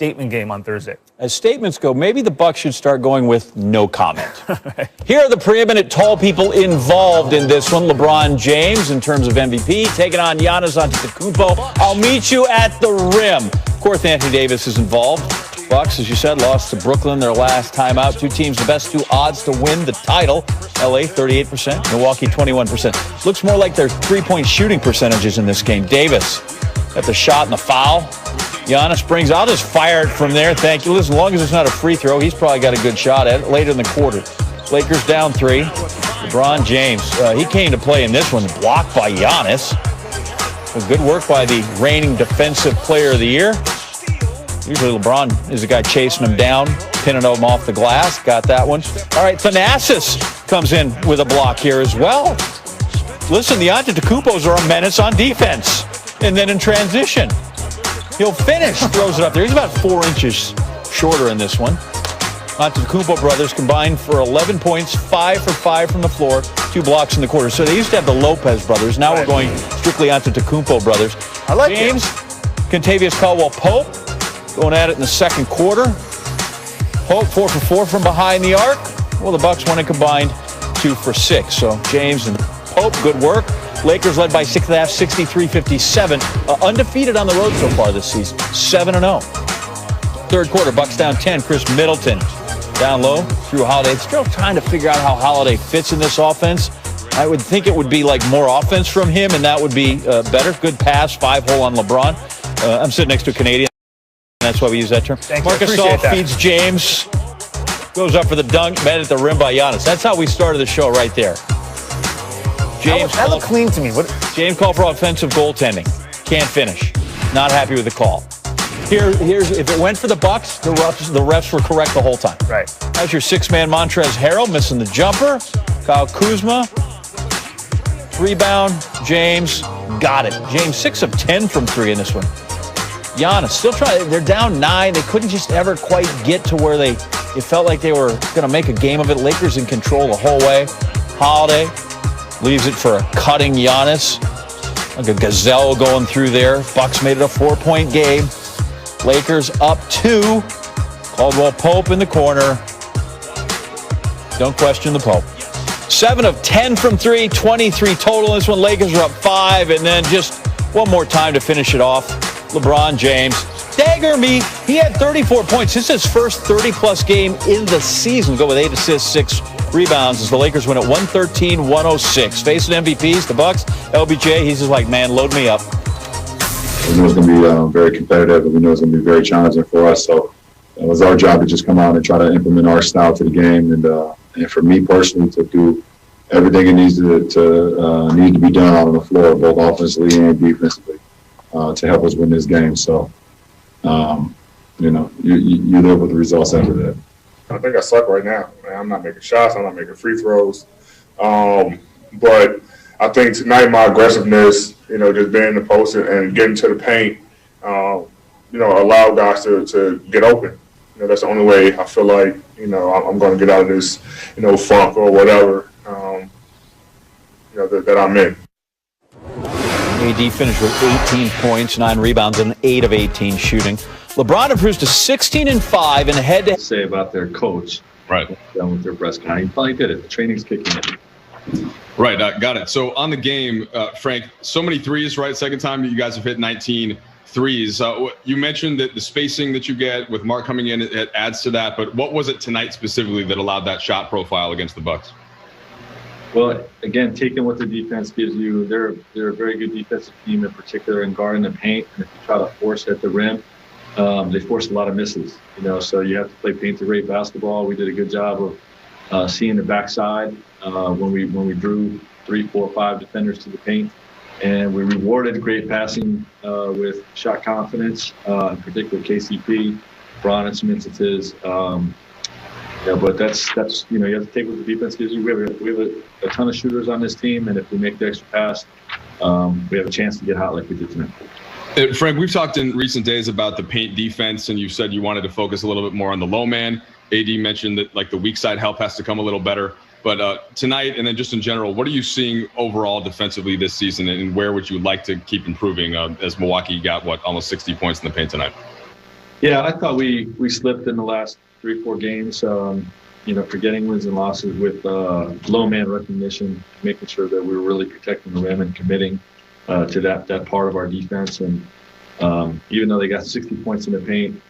statement game on Thursday. As statements go, maybe the Bucks should start going with no comment. Here are the preeminent tall people involved in this one. LeBron James, in terms of MVP, taking on Giannis Antetokounmpo. I'll meet you at the rim. Of course, Anthony Davis is involved. Bucks, as you said, lost to Brooklyn their last time out. Two teams, the best two odds to win the title. LA, 38%. Milwaukee, 21%. Looks more like their three-point shooting percentages in this game. Davis got the shot and the foul. Giannis brings, I'll just fire it from there. Thank you. Listen, as long as it's not a free throw, he's probably got a good shot at it later in the quarter. Lakers down 3. LeBron James, he came to play in this one, blocked by Giannis. Well, good work by the reigning defensive player of the year. Usually LeBron is the guy chasing him down, pinning him off the glass. Got that one. All right, Thanasis comes in with a block here as well. Listen, the Antetokounmpos are a menace on defense. And then in transition, he'll finish, throws it up there. He's about 4 inches shorter in this one. Antetokounmpo brothers combined for 11 points, 5 for 5 from the floor, 2 blocks in the quarter. So they used to have the Lopez brothers. Now we're going strictly Antetokounmpo brothers. I like James, Kentavious Caldwell-Pope going at it in the second quarter. Pope 4 for 4 from behind the arc. Well, the Bucks went and combined 2 for 6. So James and Pope, good work. Lakers led by 6.5, 63-57. Undefeated on the road so far this season, 7-0. Third quarter, Bucks down 10. Chris Middleton down low through Holiday. Still trying to figure out how Holiday fits in this offense. I would think it would be like more offense from him, and that would be better. Good pass, 5-hole on LeBron. I'm sitting next to a Canadian. That's why we use that term. Marcus Gasol feeds James. Goes up for the dunk, met at the rim by Giannis. That's how we started the show right there. James that looked clean to me. James called for offensive goaltending. Can't finish. Not happy with the call. Here's if it went for the Bucks, the refs were correct the whole time. Right. That's your 6-man Montrezl Harrell missing the jumper. Kyle Kuzma. Rebound. James got it. James 6 of 10 from 3 in this one. Giannis still trying. They're down 9. They couldn't just ever quite get to where it felt like they were going to make a game of it. Lakers in control the whole way. Holiday leaves it for a cutting Giannis. Like a gazelle going through there. Bucks made it a 4-point game. Lakers up 2. Caldwell-Pope in the corner. Don't question the Pope. 7 of 10 from 3, 23 total. This one, Lakers are up 5, and then just one more time to finish it off. LeBron James. Dagger me. He had 34 points. This is his first 30-plus game in the season. Go with 8 assists, 6 rebounds as the Lakers win at 113-106. Facing MVPs, the Bucks. LBJ, he's just like, man, load me up. We know it's going to be very competitive, and we know it's going to be very challenging for us. So it was our job to just come out and try to implement our style to the game, and for me personally to do everything it needs to be done out on the floor, both offensively and defensively, to help us win this game. So, you live with the results after that. I think I suck right now. Man, I'm not making shots. I'm not making free throws. But I think tonight my aggressiveness, just being in the post and getting to the paint, allow guys to get open. That's the only way I feel like, I'm going to get out of this, funk or whatever, that I'm in. AD finished with 18 points, 9 rebounds, and 8 of 18 shooting. LeBron improves to 16-5 and head-to-head. Say about their coach, right? Done with their press conference. He probably did it. The training's kicking in. Right, got it. So on the game, Frank, so many threes, right? Second time that you guys have hit 19 threes. You mentioned that the spacing that you get with Mark coming in, it adds to that. But what was it tonight specifically that allowed that shot profile against the Bucks? Well, again, taking what the defense gives you, they're a very good defensive team, in particular in guarding the paint. And if you try to force at the rim, they force a lot of misses. So you have to play paint to rate basketball. We did a good job of seeing the backside when we drew 3, 4, 5 defenders to the paint, and we rewarded great passing with shot confidence, in particular KCP, Braun in some instances. But that's you have to take what the defense gives you. We have a ton of shooters on this team, and if we make the extra pass, we have a chance to get hot like we did tonight. Frank, we've talked in recent days about the paint defense, and you said you wanted to focus a little bit more on the low man. AD mentioned that the weak side help has to come a little better. But tonight, and then just in general, what are you seeing overall defensively this season, and where would you like to keep improving as Milwaukee got, almost 60 points in the paint tonight? Yeah, I thought we slipped in the last 3-4 games. Forgetting wins and losses with low man recognition, making sure that we were really protecting the rim and committing to that part of our defense. And even though they got 60 points in the paint,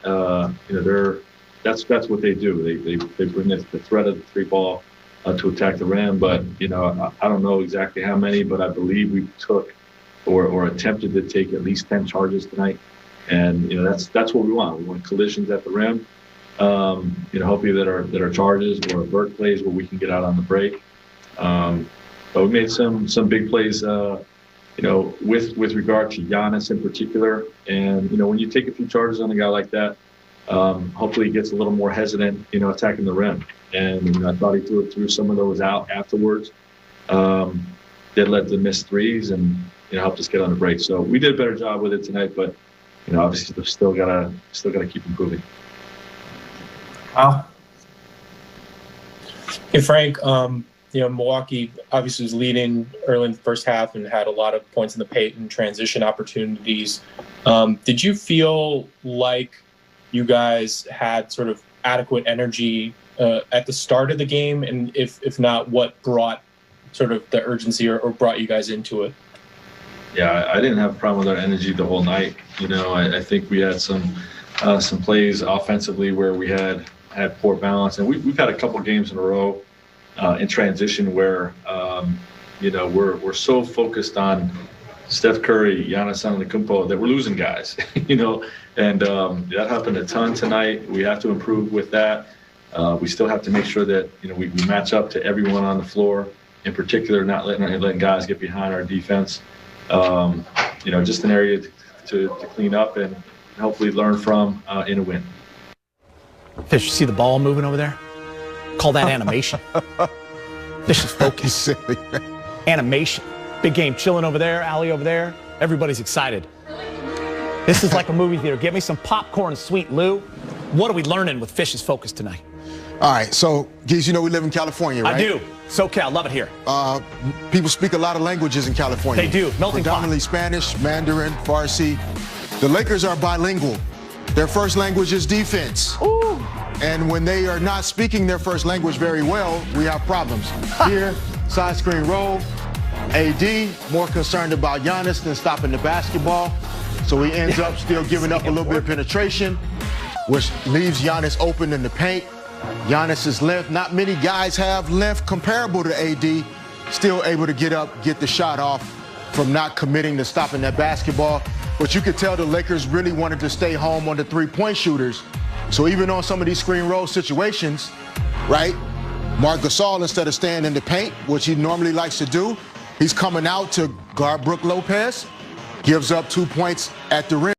that's what they do. They bring the threat of the three ball to attack the rim. But I don't know exactly how many, but I believe we took or attempted to take at least 10 charges tonight. And that's what we want. We want collisions at the rim. Hopefully that are charges or vert plays where we can get out on the break. But we made some big plays, with regard to Giannis in particular. And when you take a few charges on a guy like that, hopefully he gets a little more hesitant, attacking the rim. And I thought he threw some of those out afterwards. That led to missed threes and helped us get on the break. So we did a better job with it tonight, but obviously we've still gotta keep improving. Wow. Hey, Frank, Milwaukee obviously was leading early in the first half and had a lot of points in the paint and transition opportunities. Did you feel like you guys had sort of adequate energy at the start of the game? And if not, what brought sort of the urgency or brought you guys into it? Yeah, I didn't have a problem with our energy the whole night. I think we had some plays offensively where we had poor balance, and we've had a couple games in a row in transition where we're so focused on Steph Curry, Giannis Antetokounmpo that we're losing guys. And that happened a ton tonight. We have to improve with that. We still have to make sure that we match up to everyone on the floor. In particular, not letting guys get behind our defense. Just an area to clean up and hopefully learn from in a win. Fish, you see the ball moving over there? Call that animation. Fish is focused. Animation. Big game chilling over there, Allie over there. Everybody's excited. This is like a movie theater. Get me some popcorn, Sweet Lou. What are we learning with Fish's focus tonight? All right, so, Geese, we live in California, right? I do. SoCal, love it here. People speak a lot of languages in California. They do. Melting pot. Predominantly Spanish, Mandarin, Farsi. The Lakers are bilingual. Their first language is defense. Ooh. And when they are not speaking their first language very well, we have problems. Here, side screen roll. AD, more concerned about Giannis than stopping the basketball. So he ends up still giving up a little bit of penetration, which leaves Giannis open in the paint. Giannis's length, not many guys have length comparable to AD, still able to get up, get the shot off from not committing to stopping that basketball. But you could tell the Lakers really wanted to stay home on the three-point shooters. So even on some of these screen roll situations, right, Marc Gasol, instead of staying in the paint, which he normally likes to do, he's coming out to guard Brook Lopez, gives up 2 points at the rim.